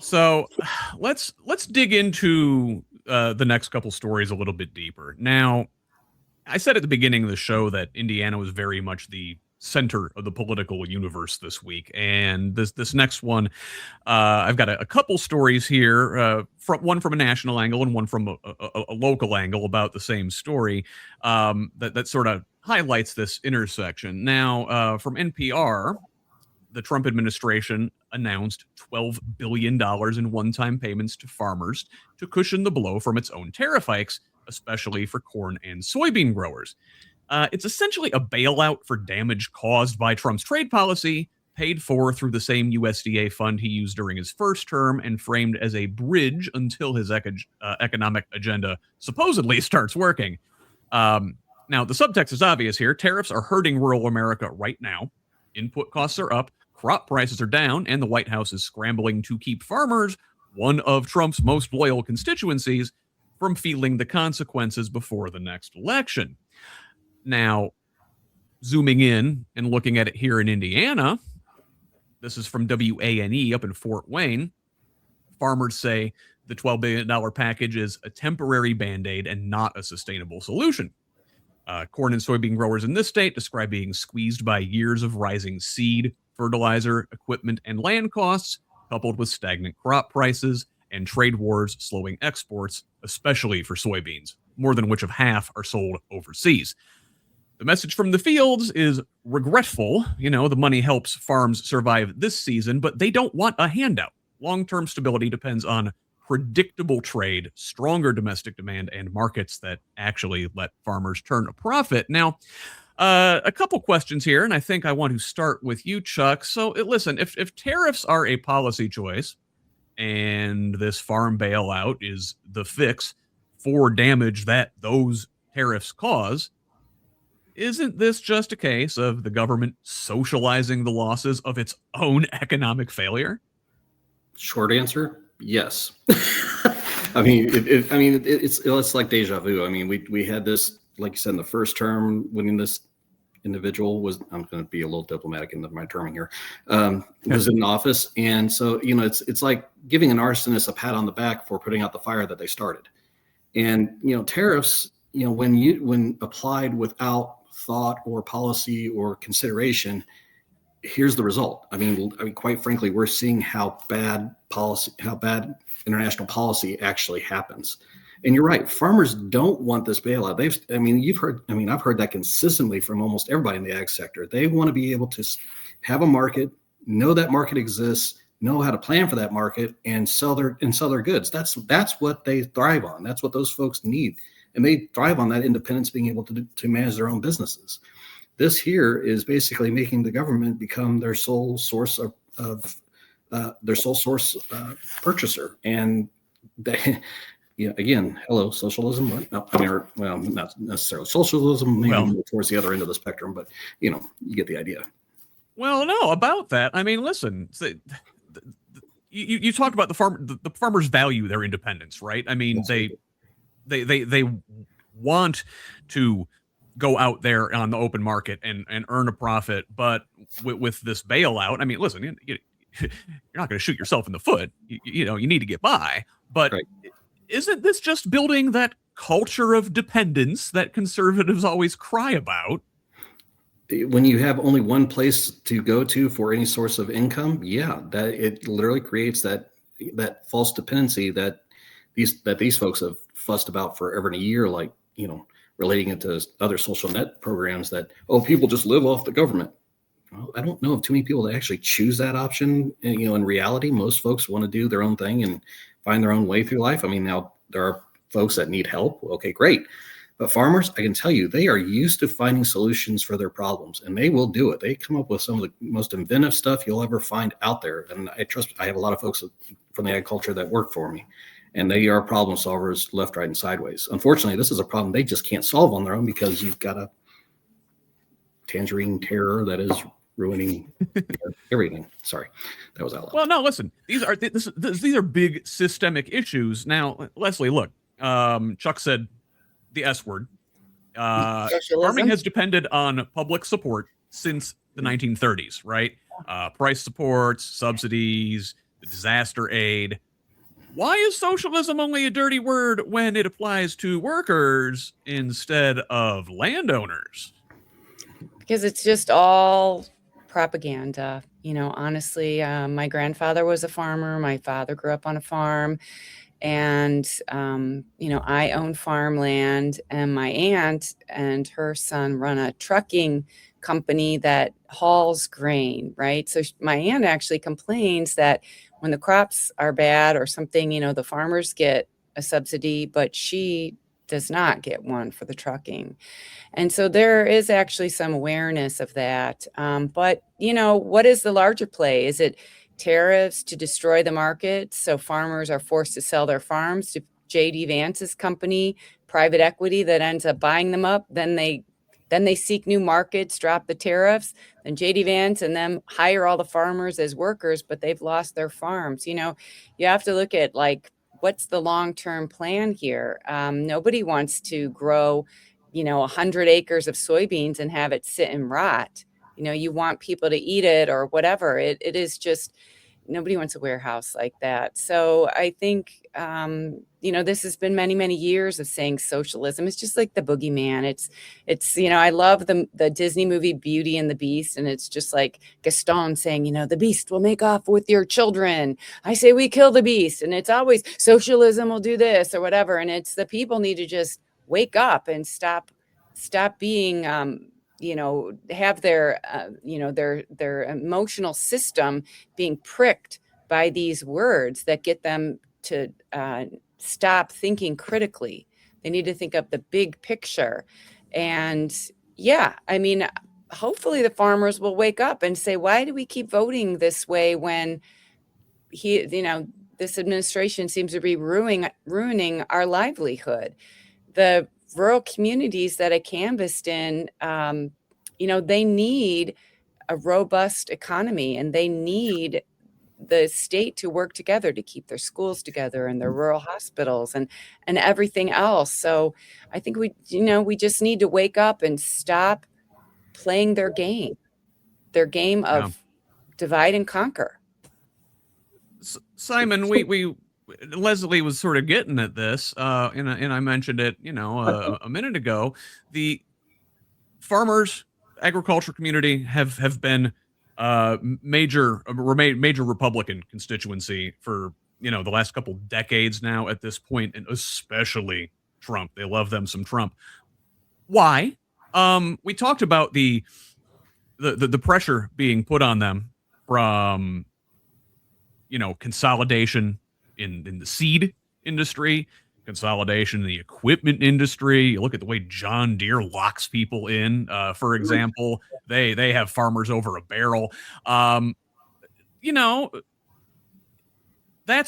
So let's dig into the next couple stories a little bit deeper. Now, I said at the beginning of the show that Indiana was very much the center of the political universe this week, and this next one, I've got a couple stories here, from one from a national angle and one from a local angle about the same story, that sort of highlights this intersection. Now, from NPR, the Trump administration announced $12 billion in one-time payments to farmers to cushion the blow from its own tariff hikes, especially for corn and soybean growers. It's essentially a bailout for damage caused by Trump's trade policy, paid for through the same USDA fund he used during his first term and framed as a bridge until his economic agenda supposedly starts working. Now, the subtext is obvious here. Tariffs are hurting rural America right now. Input costs are up, crop prices are down, and the White House is scrambling to keep farmers, one of Trump's most loyal constituencies, from feeling the consequences before the next election. Now, zooming in and looking at it here in Indiana, this is from WANE up in Fort Wayne. Farmers say the $12 billion package is a temporary Band-Aid and not a sustainable solution. Corn and soybean growers in this state describe being squeezed by years of rising seed, fertilizer, equipment, and land costs, coupled with stagnant crop prices and trade wars slowing exports, especially for soybeans, more than which of half are sold overseas. The message from the fields is regretful. You know, the money helps farms survive this season, but they don't want a handout. Long-term stability depends on predictable trade, stronger domestic demand, and markets that actually let farmers turn a profit. Now, a couple questions here, and I think I want to start with you, Chuck. So, listen, if tariffs are a policy choice and this farm bailout is the fix for damage that those tariffs cause, isn't this just a case of the government socializing the losses of its own economic failure? Short answer, yes. I mean, it's like deja vu. I mean, we had this, like you said, in the first term when this individual was, I'm going to be a little diplomatic in my terming here, was in office. And so, you know, it's like giving an arsonist a pat on the back for putting out the fire that they started. And, you know, tariffs, you know, when applied without thought or policy or consideration, here's the result. I mean, quite frankly, we're seeing how bad international policy actually happens. And you're right, farmers don't want this bailout. I've heard that consistently from almost everybody in the ag sector. They want to be able to have a market, know that market exists, know how to plan for that market, and sell their goods. That's what they thrive on. That's what those folks need. And they thrive on that independence, being able to manage their own businesses. This here is basically making the government become their sole source purchaser. And they, you know, again, hello, socialism. No, well, not necessarily socialism, maybe towards the other end of the spectrum, but you know, you get the idea. Well, no, about that. I mean, listen, you talk about the farmers value their independence, right? I mean, they want to go out there on the open market and earn a profit, but with this bailout, I mean, listen, you're not going to shoot yourself in the foot. You know, you need to get by, but right. Isn't this just building that culture of dependence that conservatives always cry about? When you have only one place to go to for any source of income, yeah, that it literally creates that false dependency that these folks have fussed about forever and a year, like, you know, relating it to other social net programs that, people just live off the government. Well, I don't know of too many people that actually choose that option. And, you know, in reality, most folks want to do their own thing and find their own way through life. I mean, now there are folks that need help. Okay, great. But farmers, I can tell you, they are used to finding solutions for their problems, and they will do it. They come up with some of the most inventive stuff you'll ever find out there. And I have a lot of folks from the agriculture that work for me, and they are problem solvers left, right, and sideways. Unfortunately, this is a problem they just can't solve on their own because you've got a tangerine terror that is ruining everything. Sorry, that was out loud. Well, no, listen, these are big systemic issues. Now, Leslie, look, Chuck said the S word. Farming has depended on public support since the 1930s, right? Price supports, subsidies, the disaster aid. Why is socialism only a dirty word when it applies to workers instead of landowners? Because it's just all propaganda. Honestly, my grandfather was a farmer. My father grew up on a farm. And, I own farmland, and my aunt and her son run a trucking company that hauls grain, right? So my aunt actually complains that when the crops are bad or something, the farmers get a subsidy, but she does not get one for the trucking. And so there is actually some awareness of that. But, what is the larger play? Is it tariffs to destroy the market so farmers are forced to sell their farms to J.D. Vance's company, private equity that ends up buying them up? Then they seek new markets, drop the tariffs, then J.D. Vance and them hire all the farmers as workers, but they've lost their farms. You have to look at what's the long-term plan here? Nobody wants to grow 100 acres of soybeans and have it sit and rot. You want people to eat it or whatever. It is just, nobody wants a warehouse like that. So I think, this has been many, many years of saying socialism. It's just like the boogeyman. It's I love the Disney movie Beauty and the Beast. And it's just like Gaston saying, the beast will make off with your children. I say we kill the beast. And it's always socialism will do this or whatever. And it's the people need to just wake up and stop being, have their, their emotional system being pricked by these words that get them to stop thinking critically. They need to think of the big picture. And hopefully the farmers will wake up and say, why do we keep voting this way when this administration seems to be ruining our livelihood? The rural communities that I canvassed in, they need a robust economy, and they need the state to work together to keep their schools together and their rural hospitals and everything else. So I think we just need to wake up and stop playing their game of divide and conquer. Simon, we Leslie was sort of getting at this, and I mentioned it, a minute ago. The farmers, agriculture community have been major Republican constituency for the last couple decades now at this point, and especially Trump. They love them some Trump. Why? We talked about the pressure being put on them from consolidation in the seed industry, consolidation in the equipment industry. You look at the way John Deere locks people in, for example. They have farmers over a barrel. That's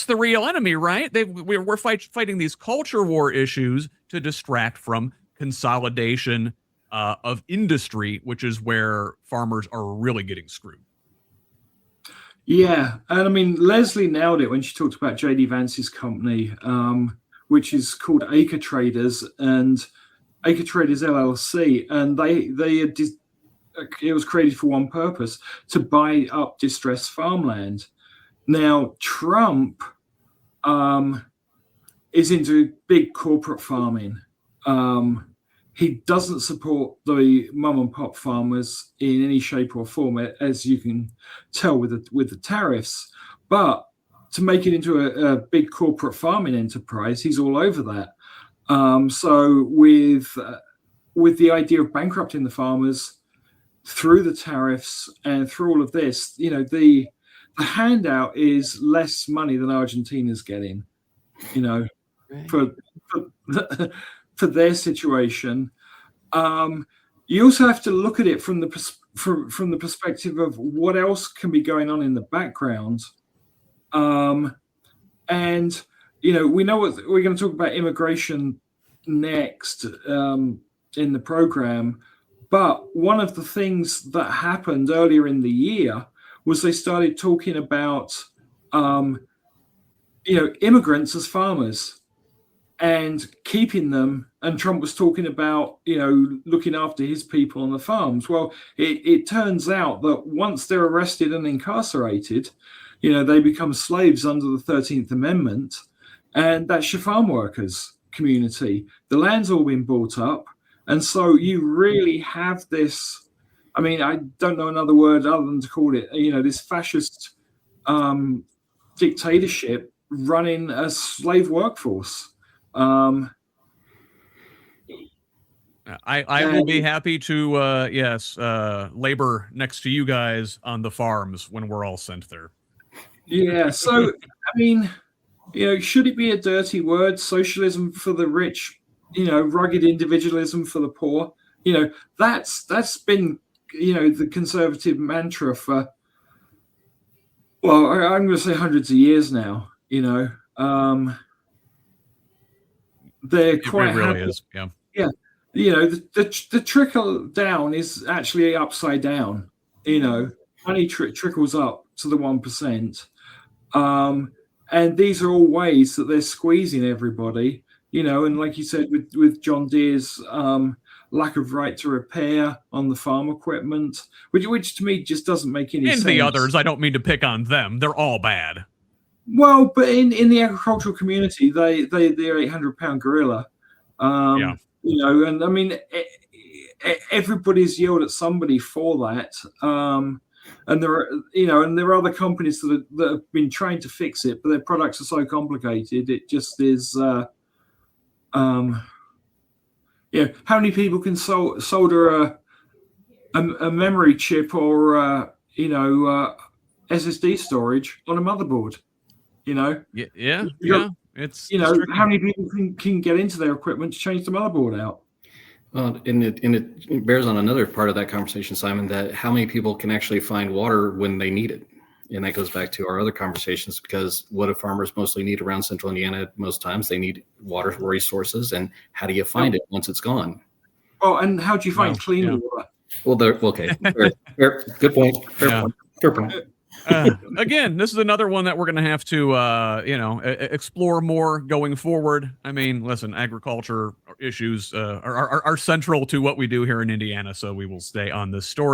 the real enemy, right? We're fighting these culture war issues to distract from consolidation of industry, which is where farmers are really getting screwed. Yeah, and Leslie nailed it when she talked about J.D. Vance's company, which is called Acre Traders and Acre Traders LLC, and it was created for one purpose: to buy up distressed farmland. Now Trump is into big corporate farming. He doesn't support the mom and pop farmers in any shape or form, as you can tell with the tariffs. But to make it into a big corporate farming enterprise, he's all over that. So with the idea of bankrupting the farmers through the tariffs and through all of this, the handout is less money than Argentina's getting, for their situation. You also have to look at it from the perspective of what else can be going on in the background. And we know what we're going to talk about immigration next in the program. But one of the things that happened earlier in the year was they started talking about immigrants as farmers and keeping them. And Trump was talking about, looking after his people on the farms. Well, it turns out that once they're arrested and incarcerated, they become slaves under the 13th Amendment, and that's your farm workers community. The land's all been bought up, and so you really have this. I mean, I don't know another word other than to call it, this fascist dictatorship running a slave workforce. I will be happy to labor next to you guys on the farms when we're all sent there. Yeah. So, I mean, should it be a dirty word? Socialism for the rich, rugged individualism for the poor. That's been, the conservative mantra for, well, I'm going to say hundreds of years now. They're quite it really happy. is. Yeah. Yeah. The trickle down is actually upside down. Money trickles up to the 1%. And these are all ways that they're squeezing everybody, and like you said, with John Deere's lack of right to repair on the farm equipment, which to me just doesn't make any sense. And the others, I don't mean to pick on them. They're all bad. Well, but in the agricultural community, they're 800-pound gorilla. And I mean, everybody's yelled at somebody for that. And there are other companies that have been trying to fix it, but their products are so complicated. It just is. How many people can solder a memory chip or SSD storage on a motherboard? Yeah. It's how many people can get into their equipment to change the motherboard out? Well, and it bears on another part of that conversation, Simon, that how many people can actually find water when they need it. And that goes back to our other conversations, because what do farmers mostly need around central Indiana? Most times they need water resources. And how do you find it once it's gone? Well, and how do you find clean water? Well, okay. Fair, good point. Fair point. Again, this is another one that we're going to have to, explore more going forward. I mean, listen, agriculture issues are central to what we do here in Indiana, so we will stay on this story.